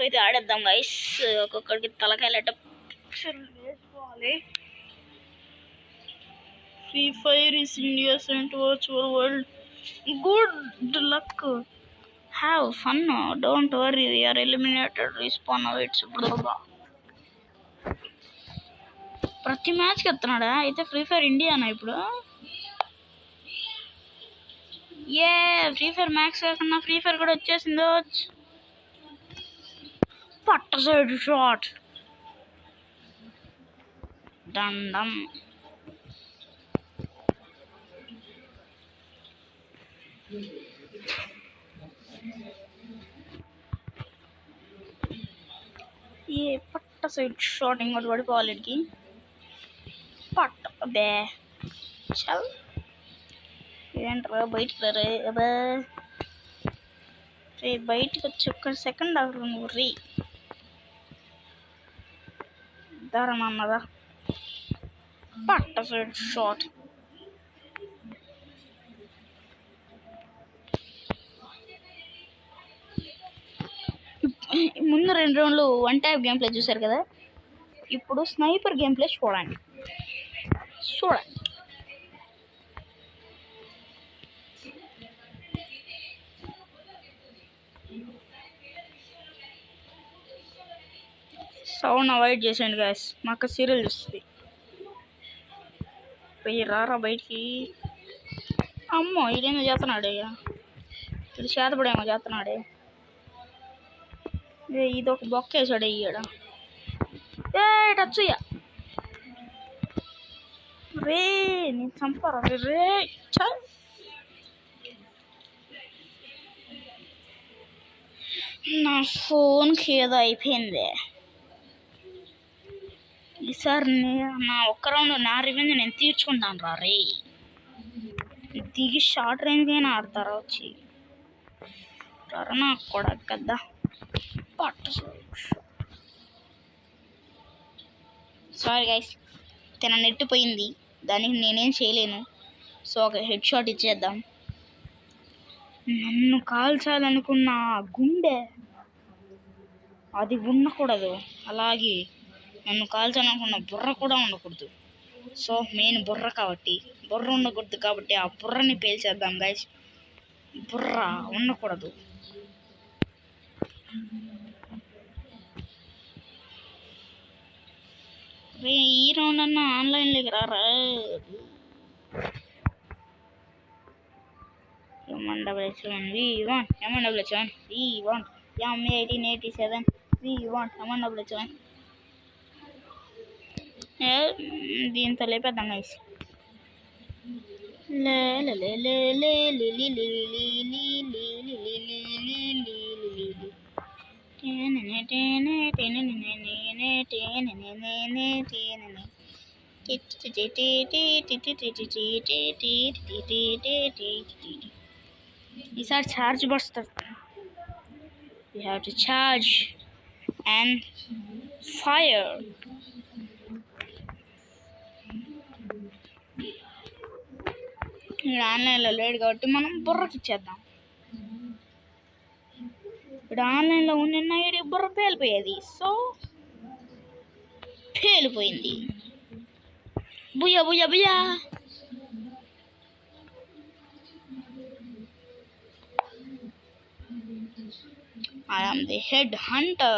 అయితే ఆడేద్దాం గైస్. ఒక్కొక్కడికి తలకాయలట వేసుకోవాలి. Free Fire is India sent virtual world. Good luck, have fun, don't worry, we're eliminated, respawn awaits. ప్రతి మ్యాచ్కి వస్తున్నాడా? అయితే ఫ్రీ ఫైర్ ఇండియానా ఇప్పుడు? ఏ ఫ్రీ ఫైర్ మ్యాక్స్ కాకుండా ఫ్రీ ఫైర్ కూడా వచ్చేసిందో. పట్ట సైడ్ షాట్ దండం. ఏ పట్ట సైడ్ షాట్ ఇంకోటి పడిపోవాలి. ఇడికి పట్ట బే చల్. ఏంట్రా బయటికి రే రే బయటికి వచ్చి ఒక్క సెకండ్ ఆగు నువ్వు. రీ దారమన్నదా పట్ట సైడ్ షాట్. ముందు 2 రౌండ్లు వన్ టైప్ గేమ్ ప్లే చూసారు కదా, ఇప్పుడు స్నైపర్ గేమ్ ప్లే చూడండి. సౌండ్ అవాయిడ్ చేసేయండి గాయస్, మాకు సీరియల్ చూస్తుంది. పోయి రారా బయటికి. అమ్మో ఇదేమో చేస్తున్నాడే, ఇది చేతపడేమో చేస్తున్నాడే. ఇది ఒక బొక్క వేసాడు అయ్యాడ. ఏ టచ్య్యా రే, నేను చంపరా రే. చల్ నా ఫోన్కి ఏదో అయిపోయింది. ఈసారి నా ఒక్క రౌండ్ నా రివెంజ్ నేను తీర్చుకుంటాను రా రే. దిగి షార్ట్ రేంజ్ అయినా ఆడతారా వచ్చి నా కూడా కదా. సారీ గైస్, తన నెట్ పోయింది, దానికి నేనేం చేయలేను. సో ఒక హెడ్ షాట్ ఇచ్చేద్దాం. నన్ను కాల్చాలనుకున్న గుండె అది ఉండకూడదు, అలాగే నన్ను కాల్చాలనుకున్న బుర్ర కూడా ఉండకూడదు. సో మెయిన్ బుర్ర కాబట్టి, బుర్ర ఉండకూడదు కాబట్టి ఆ బుర్రని పేల్చేద్దాం గైస్. బుర్ర ఉండకూడదు. ఈ రౌండ్ అన్నా ఆన్లైన్లోకి రారా. M177 V1 M177 V1 M1887 V1 M177. దీంతో లేపేద్దాం గైస్. ఈసారి ఛార్జ్ పడుతుంది. You have to charge and fire. ఇప్పుడు ఆన్లైన్లో లేడు కాబట్టి మనం బుర్రకి ఇచ్చేద్దాం. ఇప్పుడు ఆన్లైన్లో ఉన్న ఐడి బుర్ర పేలిపోయేది. సో పేలిపోయింది. Booyah booyah booyah. I am the head hunter.